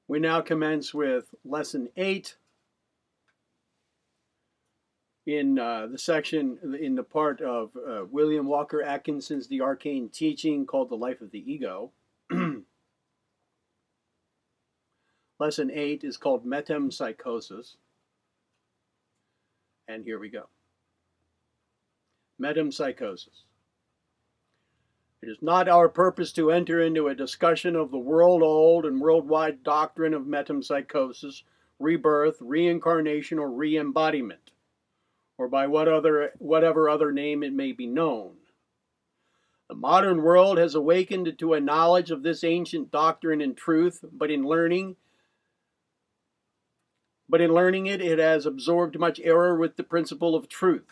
We now commence with Lesson 8 in in the part of William Walker Atkinson's The Arcane Teaching called The Life of the Ego. Lesson 8 is called Metempsychosis. And here we go. Metempsychosis. It is not our purpose to enter into a discussion of the world-old and worldwide doctrine of metempsychosis, rebirth, reincarnation, or re-embodiment, or by whatever other name it may be known. The modern world has awakened to a knowledge of this ancient doctrine and truth, but in learning it, it has absorbed much error with the principle of truth.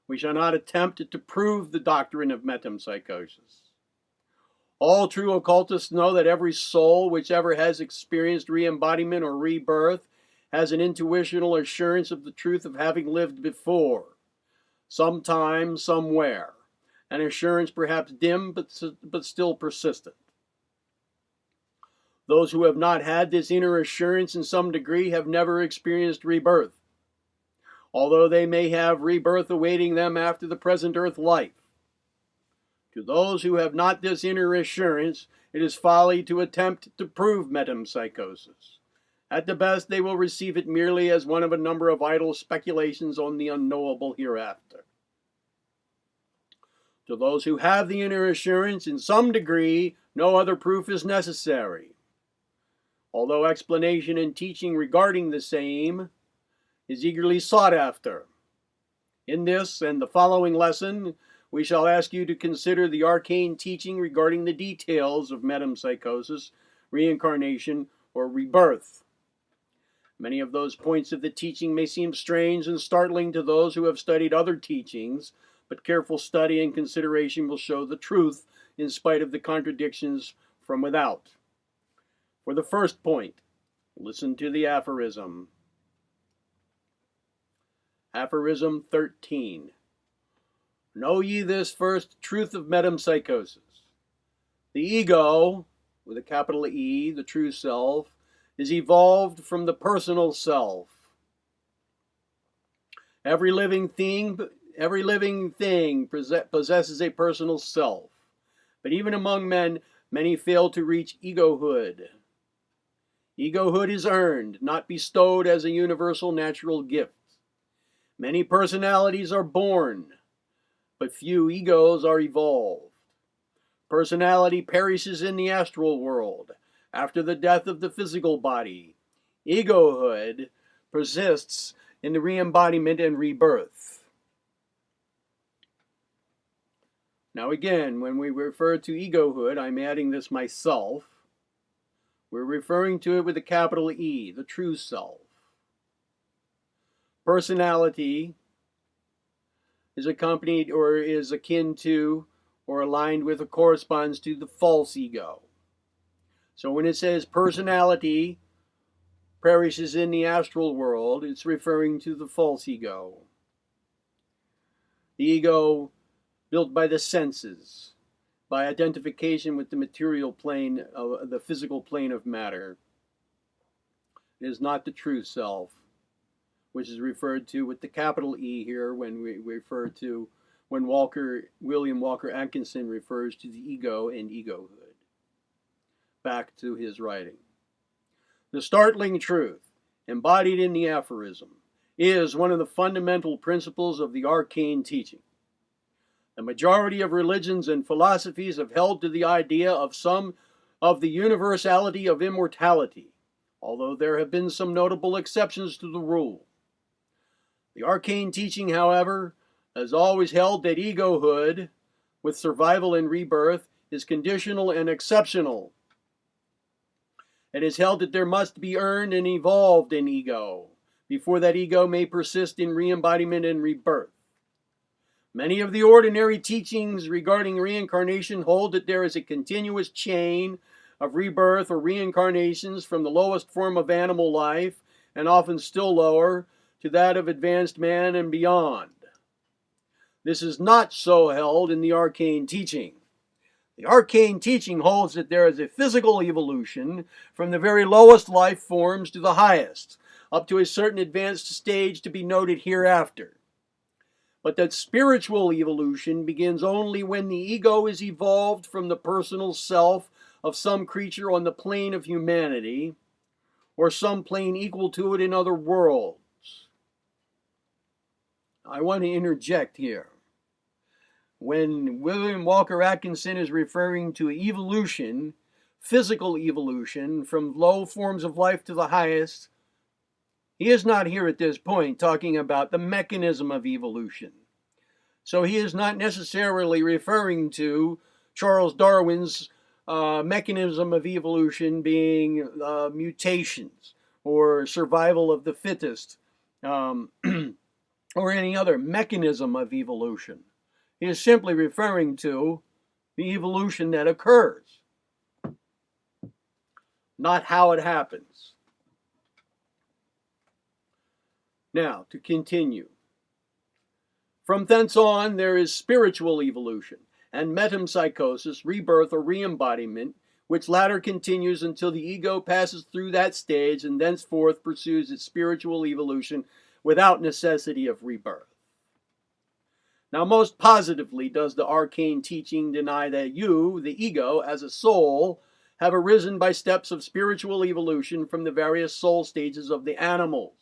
We shall not attempt to prove the doctrine of metempsychosis. All true occultists know that every soul which ever has experienced re-embodiment or rebirth has an intuitional assurance of the truth of having lived before, sometime, somewhere, an assurance perhaps dim but still persistent. Those who have not had this inner assurance in some degree have never experienced rebirth, although they may have rebirth awaiting them after the present earth life. To those who have not this inner assurance, it is folly to attempt to prove metempsychosis. At the best, they will receive it merely as one of a number of idle speculations on the unknowable hereafter. To those who have the inner assurance, in some degree, no other proof is necessary, although explanation and teaching regarding the same is eagerly sought after. In this and the following lesson, we shall ask you to consider the arcane teaching regarding the details of metempsychosis, reincarnation, or rebirth. Many of those points of the teaching may seem strange and startling to those who have studied other teachings, but careful study and consideration will show the truth in spite of the contradictions from without. For the first point, listen to the aphorism. Aphorism 13. Know ye this first truth of metempsychosis. The ego, with a capital E, the true self, is evolved from the personal self. Every living thing possesses a personal self. But even among men, many fail to reach egohood. Egohood is earned, not bestowed as a universal natural gift. Many personalities are born, but few egos are evolved. Personality perishes in the astral world after the death of the physical body. Egohood persists in the re-embodiment and rebirth. Now again, when we refer to egohood, I'm adding this myself. We're referring to it with a capital E, the true self. Personality is accompanied or is akin to or aligned with or corresponds to the false ego. So when it says personality perishes in the astral world, it's referring to the false ego. The ego built by the senses, by identification with the material plane, of the physical plane of matter. It is not the true self, which is referred to with the capital E here when we refer to when William Walker Atkinson refers to the ego and egohood. Back to his writing. The startling truth, embodied in the aphorism, is one of the fundamental principles of the arcane teaching. The majority of religions and philosophies have held to the idea of the universality of immortality, although there have been some notable exceptions to the rule. The arcane teaching, however, has always held that egohood, with survival and rebirth, is conditional and exceptional. It is held that there must be earned and evolved an ego before that ego may persist in re-embodiment and rebirth. Many of the ordinary teachings regarding reincarnation hold that there is a continuous chain of rebirth or reincarnations from the lowest form of animal life, and often still lower, to that of advanced man and beyond. This is not so held in the arcane teaching. The arcane teaching holds that there is a physical evolution from the very lowest life forms to the highest, up to a certain advanced stage to be noted hereafter. But that spiritual evolution begins only when the ego is evolved from the personal self of some creature on the plane of humanity, or some plane equal to it in other worlds. I want to interject here. When William Walker Atkinson is referring to evolution, physical evolution, from low forms of life to the highest, he is not here at this point talking about the mechanism of evolution. So he is not necessarily referring to Charles Darwin's mechanism of evolution being mutations or survival of the fittest or any other mechanism of evolution. He is simply referring to the evolution that occurs, not how it happens. Now, to continue. From thence on, there is spiritual evolution and metempsychosis, rebirth or re-embodiment, which latter continues until the ego passes through that stage and thenceforth pursues its spiritual evolution without necessity of rebirth. Now, most positively does the arcane teaching deny that you, the ego, as a soul, have arisen by steps of spiritual evolution from the various soul stages of the animals.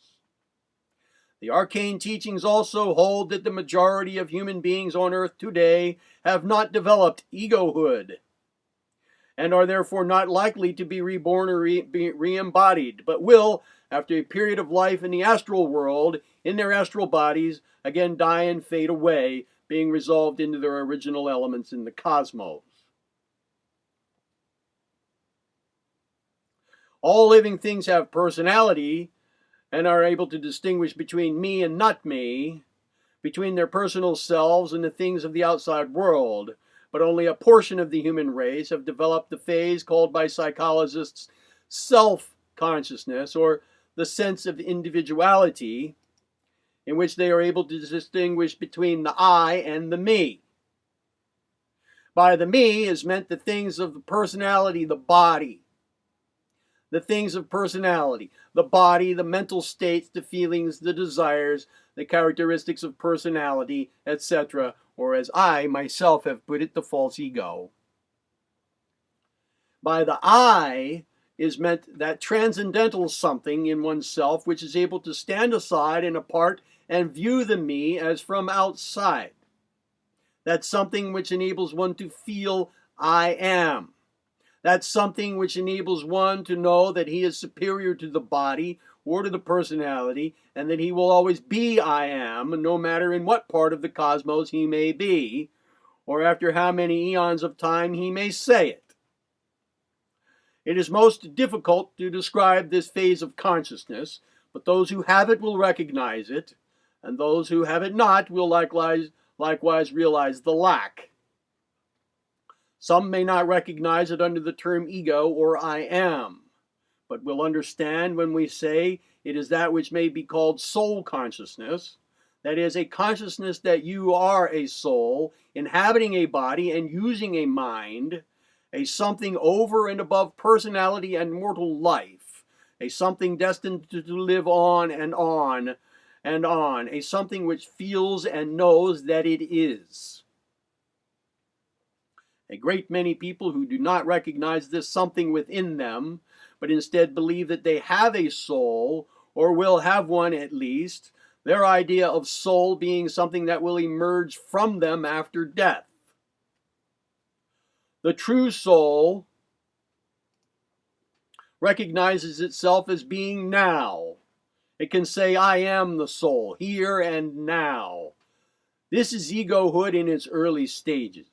The arcane teachings also hold that the majority of human beings on earth today have not developed egohood and are therefore not likely to be reborn or re-embodied, but will, after a period of life in the astral world, in their astral bodies, again die and fade away, being resolved into their original elements in the cosmos. All living things have personality and are able to distinguish between me and not me, between their personal selves and the things of the outside world, but only a portion of the human race have developed the phase called by psychologists self-consciousness, or the sense of individuality, in which they are able to distinguish between the I and the me. By the me is meant the things of the personality, the body. The things of personality, the body, the mental states, the feelings, the desires, the characteristics of personality, etc., or as I myself have put it, the false ego. By the I is meant that transcendental something in oneself which is able to stand aside and apart and view the me as from outside. That's something which enables one to feel I am. That's something which enables one to know that he is superior to the body or to the personality, and that he will always be I am, no matter in what part of the cosmos he may be, or after how many eons of time he may say it. It is most difficult to describe this phase of consciousness, but those who have it will recognize it, and those who have it not will likewise realize the lack. Some may not recognize it under the term ego or I am, but will understand when we say it is that which may be called soul consciousness, that is, a consciousness that you are a soul, inhabiting a body and using a mind, a something over and above personality and mortal life, a something destined to live on and on and on, a something which feels and knows that it is. A great many people who do not recognize this something within them, but instead believe that they have a soul, or will have one at least, their idea of soul being something that will emerge from them after death. The true soul recognizes itself as being now. It can say, I am the soul, here and now. This is egohood in its early stages.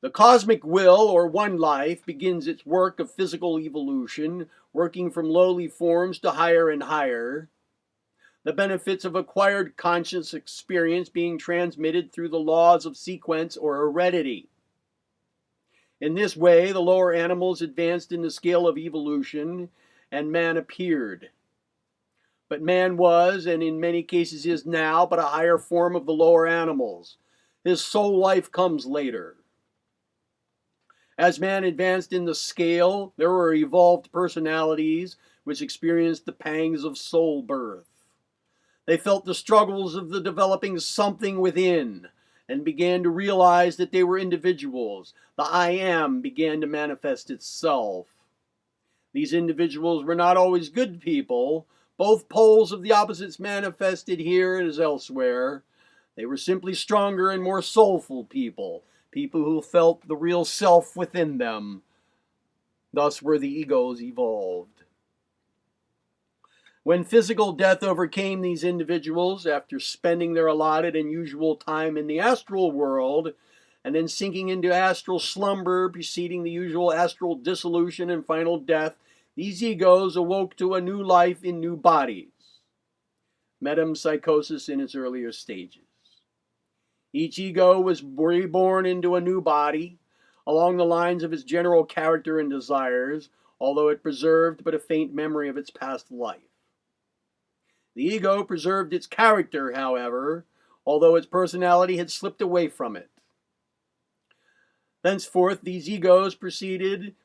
The cosmic will, or one life, begins its work of physical evolution, working from lowly forms to higher and higher. The benefits of acquired conscious experience being transmitted through the laws of sequence or heredity. In this way, the lower animals advanced in the scale of evolution, and man appeared. But man was, and in many cases is now, but a higher form of the lower animals. His soul life comes later. As man advanced in the scale, there were evolved personalities which experienced the pangs of soul birth. They felt the struggles of the developing something within and began to realize that they were individuals. The I am began to manifest itself. These individuals were not always good people. Both poles of the opposites manifested here as elsewhere. They were simply stronger and more soulful people, people who felt the real self within them. Thus were the egos evolved. When physical death overcame these individuals, after spending their allotted and usual time in the astral world, and then sinking into astral slumber preceding the usual astral dissolution and final death, these egos awoke to a new life in new bodies. Metempsychosis in its earlier stages. Each ego was reborn into a new body, along the lines of its general character and desires, although it preserved but a faint memory of its past life. The ego preserved its character, however, although its personality had slipped away from it. Thenceforth, these egos proceeded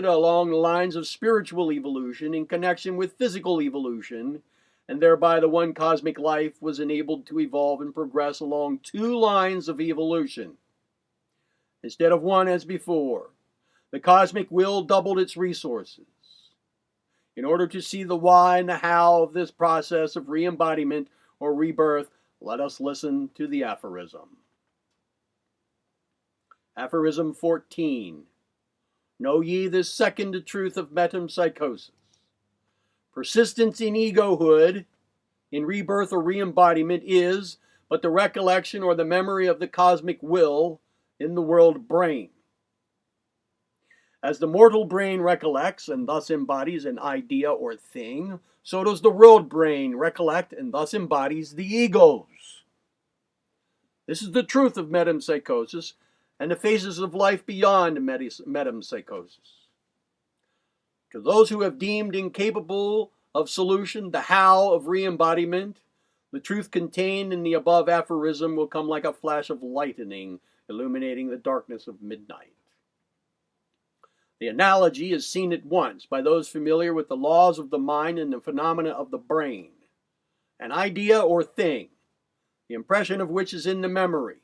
along the lines of spiritual evolution in connection with physical evolution, and thereby the one cosmic life was enabled to evolve and progress along two lines of evolution, instead of one as before. The cosmic will doubled its resources. In order to see the why and the how of this process of re-embodiment or rebirth, let us listen to the aphorism. Aphorism 14. Know ye this second truth of metempsychosis. Persistence in egohood, in rebirth or re-embodiment, is but the recollection or the memory of the cosmic will in the world brain. As the mortal brain recollects and thus embodies an idea or thing, so does the world brain recollect and thus embodies the egos. This is the truth of metempsychosis and the phases of life beyond metempsychosis. To those who have deemed incapable of solution the how of re-embodiment, the truth contained in the above aphorism will come like a flash of lightning, illuminating the darkness of midnight. The analogy is seen at once by those familiar with the laws of the mind and the phenomena of the brain. An idea or thing, the impression of which is in the memory.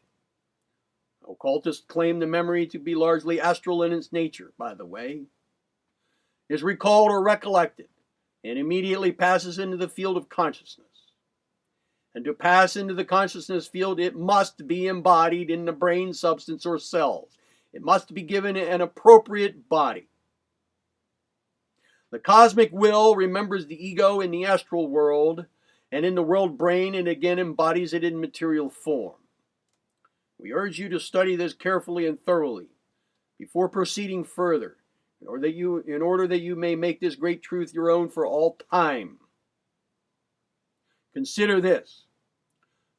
Occultists claim the memory to be largely astral in its nature, by the way, is recalled or recollected, and immediately passes into the field of consciousness. And to pass into the consciousness field, it must be embodied in the brain substance or cells. It must be given an appropriate body. The cosmic will remembers the ego in the astral world, and in the world brain it again embodies it in material form. We urge you to study this carefully and thoroughly before proceeding further, in order that you may make this great truth your own for all time. Consider this.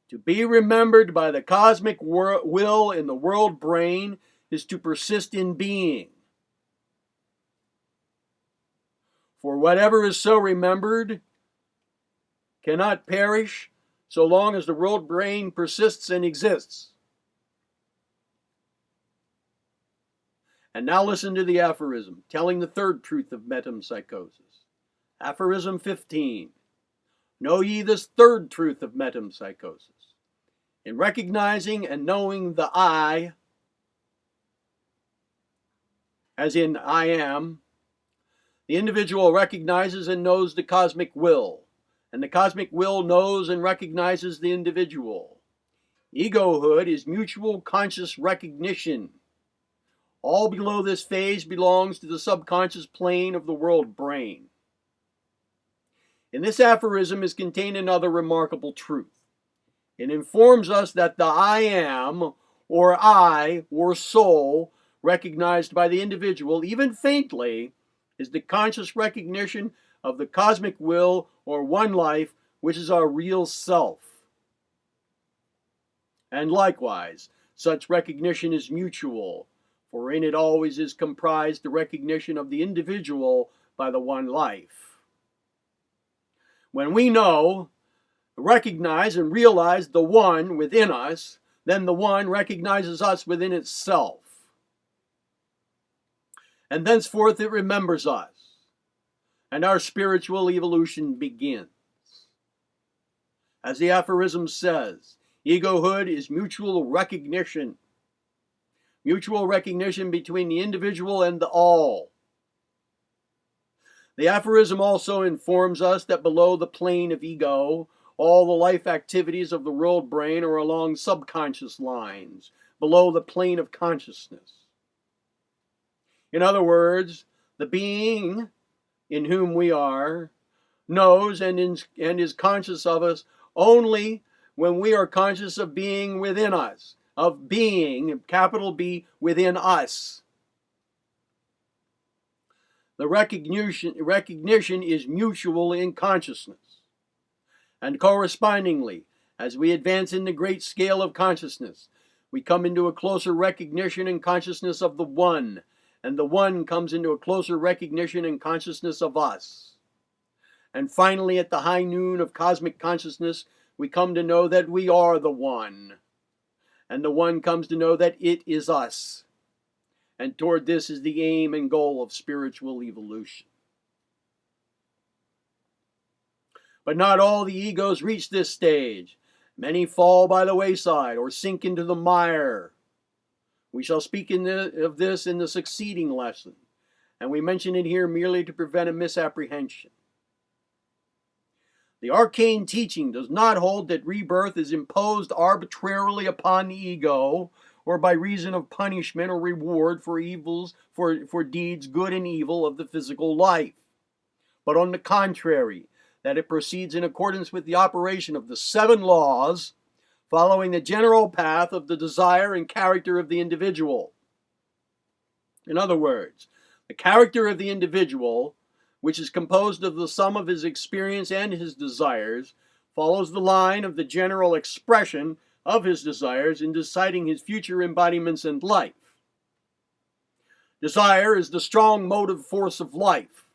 To be remembered by the cosmic will in the world brain is to persist in being. For whatever is so remembered cannot perish so long as the world brain persists and exists. And now listen to the aphorism, telling the third truth of metempsychosis. Aphorism 15. Know ye this third truth of metempsychosis. In recognizing and knowing the I, as in I am, the individual recognizes and knows the cosmic will, and the cosmic will knows and recognizes the individual. Egohood is mutual conscious recognition. All below this phase belongs to the subconscious plane of the world brain. In this aphorism is contained another remarkable truth. It informs us that the I am, or soul, recognized by the individual, even faintly, is the conscious recognition of the cosmic will, or one life, which is our real self. And likewise, such recognition is mutual, for in it always is comprised the recognition of the individual by the one life. When we know, recognize, and realize the one within us, then the one recognizes us within itself. And thenceforth it remembers us, and our spiritual evolution begins. As the aphorism says, egohood is mutual recognition between the individual and the all. The aphorism also informs us that below the plane of ego, all the life activities of the world brain are along subconscious lines, below the plane of consciousness. In other words, the being in whom we are knows and is conscious of us only when we are conscious of being within us, of being, capital B, within us. The recognition is mutual in consciousness. And correspondingly, as we advance in the great scale of consciousness, we come into a closer recognition and consciousness of the one, and the one comes into a closer recognition and consciousness of us. And finally, at the high noon of cosmic consciousness, we come to know that we are the one, and the one comes to know that it is us. And toward this is the aim and goal of spiritual evolution. But not all the egos reach this stage. Many fall by the wayside or sink into the mire. We shall speak of this in the succeeding lesson, and we mention it here merely to prevent a misapprehension. The arcane teaching does not hold that rebirth is imposed arbitrarily upon the ego, or by reason of punishment or reward for evils, for deeds good and evil of the physical life. But on the contrary, that it proceeds in accordance with the operation of the 7 laws, following the general path of the desire and character of the individual. In other words, the character of the individual, which is composed of the sum of his experience and his desires, follows the line of the general expression of his desires in deciding his future embodiments and life. Desire is the strong motive force of life,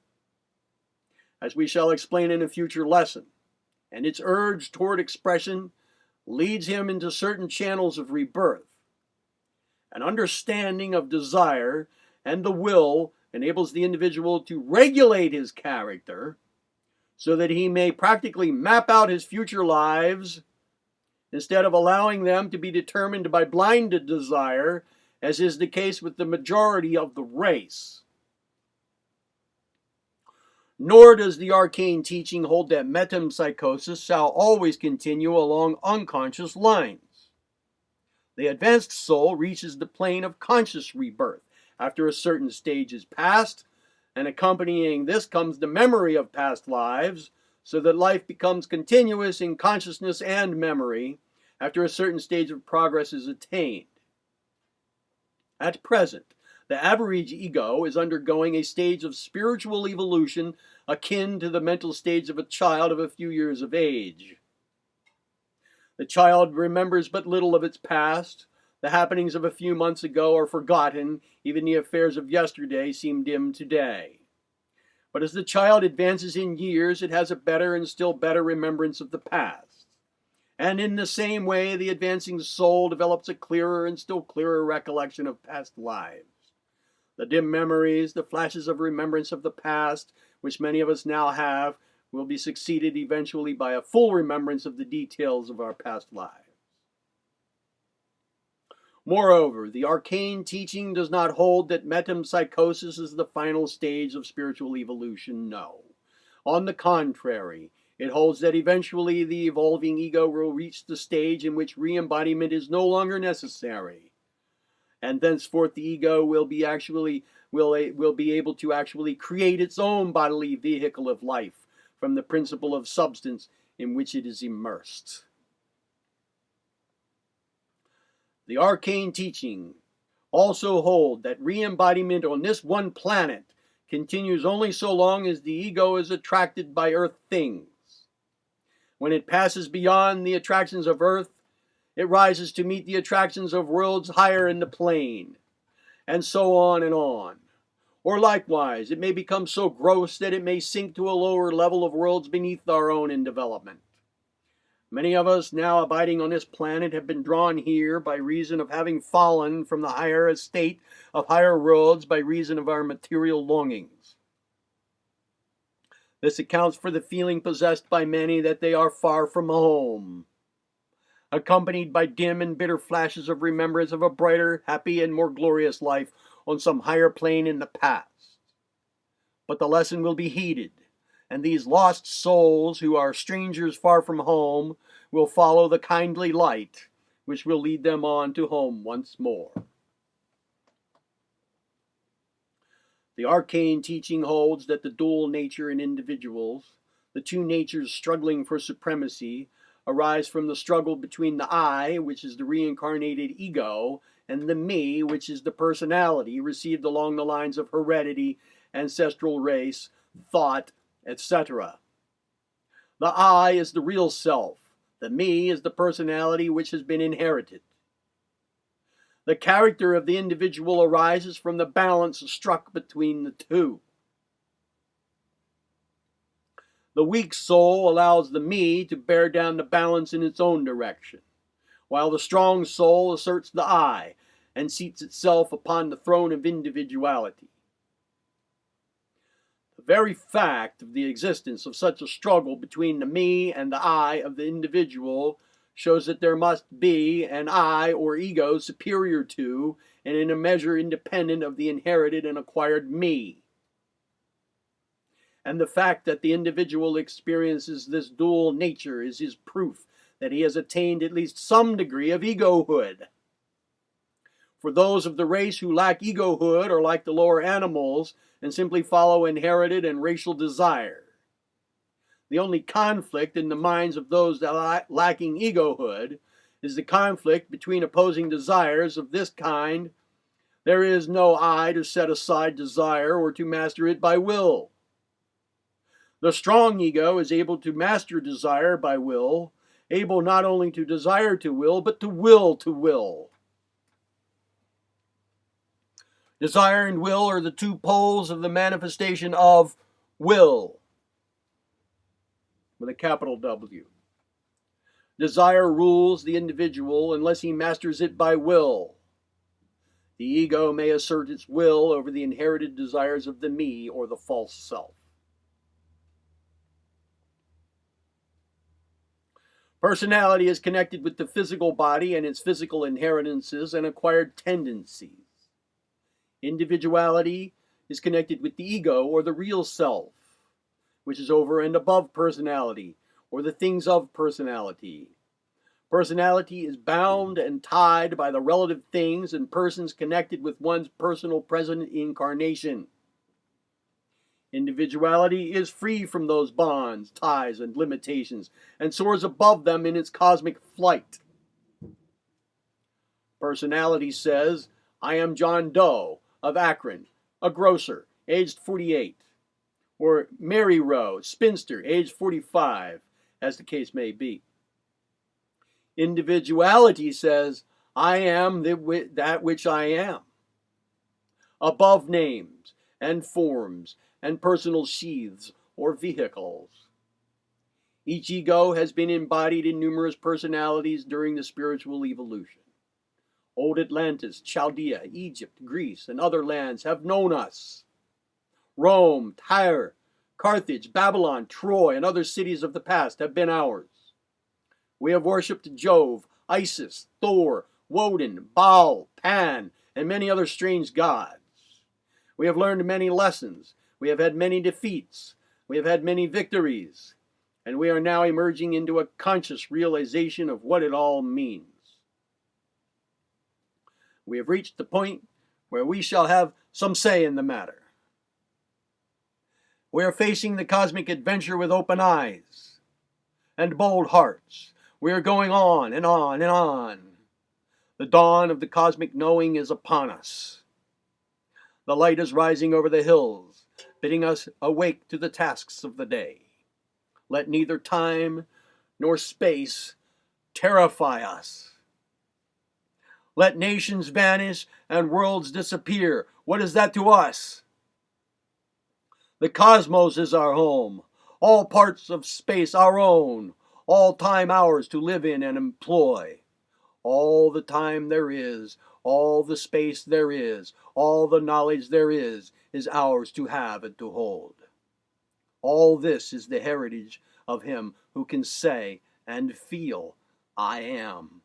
as we shall explain in a future lesson, and its urge toward expression leads him into certain channels of rebirth. An understanding of desire and the will enables the individual to regulate his character so that he may practically map out his future lives instead of allowing them to be determined by blinded desire, as is the case with the majority of the race. Nor does the arcane teaching hold that metempsychosis shall always continue along unconscious lines. The advanced soul reaches the plane of conscious rebirth after a certain stage is passed, and accompanying this comes the memory of past lives, so that life becomes continuous in consciousness and memory after a certain stage of progress is attained. At present, the average ego is undergoing a stage of spiritual evolution akin to the mental stage of a child of a few years of age. The child remembers but little of its past. The happenings of a few months ago are forgotten. Even the affairs of yesterday seem dim today. But as the child advances in years, it has a better and still better remembrance of the past. And in the same way, the advancing soul develops a clearer and still clearer recollection of past lives. The dim memories, the flashes of remembrance of the past, which many of us now have, will be succeeded eventually by a full remembrance of the details of our past lives. Moreover, the arcane teaching does not hold that metempsychosis is the final stage of spiritual evolution, no. On the contrary, it holds that eventually the evolving ego will reach the stage in which re-embodiment is no longer necessary, and thenceforth the ego will be able to actually create its own bodily vehicle of life from the principle of substance in which it is immersed. The arcane teaching also hold that re-embodiment on this one planet continues only so long as the ego is attracted by earth things. When it passes beyond the attractions of earth, it rises to meet the attractions of worlds higher in the plane, and so on and on. Or likewise, it may become so gross that it may sink to a lower level of worlds beneath our own in development. Many of us now abiding on this planet have been drawn here by reason of having fallen from the higher estate of higher worlds by reason of our material longings. This accounts for the feeling possessed by many that they are far from home, accompanied by dim and bitter flashes of remembrance of a brighter, happy, and more glorious life on some higher plane in the past. But the lesson will be heeded, and these lost souls who are strangers far from home will follow the kindly light which will lead them on to home once more. The arcane teaching holds that the dual nature in individuals, the two natures struggling for supremacy, arise from the struggle between the I, which is the reincarnated ego, and the me, which is the personality received along the lines of heredity, ancestral race, thought, etc. The I is the real self. The me is the personality which has been inherited. The character of the individual arises from the balance struck between the two. The weak soul allows the me to bear down the balance in its own direction, while the strong soul asserts the I and seats itself upon the throne of individuality. The very fact of the existence of such a struggle between the me and the I of the individual shows that there must be an I or ego superior to and in a measure independent of the inherited and acquired me. And the fact that the individual experiences this dual nature is his proof that he has attained at least some degree of egohood. For those of the race who lack egohood are like the lower animals and simply follow inherited and racial desire. The only conflict in the minds of those that lacking egohood is the conflict between opposing desires of this kind. There is no I to set aside desire or to master it by will. The strong ego is able to master desire by will, able not only to desire to will, but to will to will. Desire and will are the two poles of the manifestation of will, with a capital W. Desire rules the individual unless he masters it by will. The ego may assert its will over the inherited desires of the me or the false self. Personality is connected with the physical body and its physical inheritances and acquired tendencies. Individuality is connected with the ego or the real self, which is over and above personality, or the things of personality. Personality is bound and tied by the relative things and persons connected with one's personal present incarnation. Individuality is free from those bonds, ties, and limitations, and soars above them in its cosmic flight. Personality says, I am John Doe of Akron, a grocer, aged 48. Or Mary Rowe, spinster, aged 45, as the case may be. Individuality says, I am that which I am, above names and forms and personal sheaths or vehicles. Each ego has been embodied in numerous personalities during the spiritual evolution. Old Atlantis, Chaldea, Egypt, Greece, and other lands have known us. Rome, Tyre, Carthage, Babylon, Troy, and other cities of the past have been ours. We have worshipped Jove, Isis, Thor, Woden, Baal, Pan, and many other strange gods. We have learned many lessons. We have had many defeats. We have had many victories. And we are now emerging into a conscious realization of what it all means. We have reached the point where we shall have some say in the matter. We are facing the cosmic adventure with open eyes and bold hearts. We are going on and on and on. The dawn of the cosmic knowing is upon us. The light is rising over the hills, bidding us awake to the tasks of the day. Let neither time nor space terrify us. Let nations vanish and worlds disappear. What is that to us? The cosmos is our home, all parts of space our own, all time ours to live in and employ. All the time there is, all the space there is, all the knowledge there is ours to have and to hold. All this is the heritage of him who can say and feel, I am.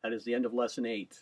That is the end of lesson 8.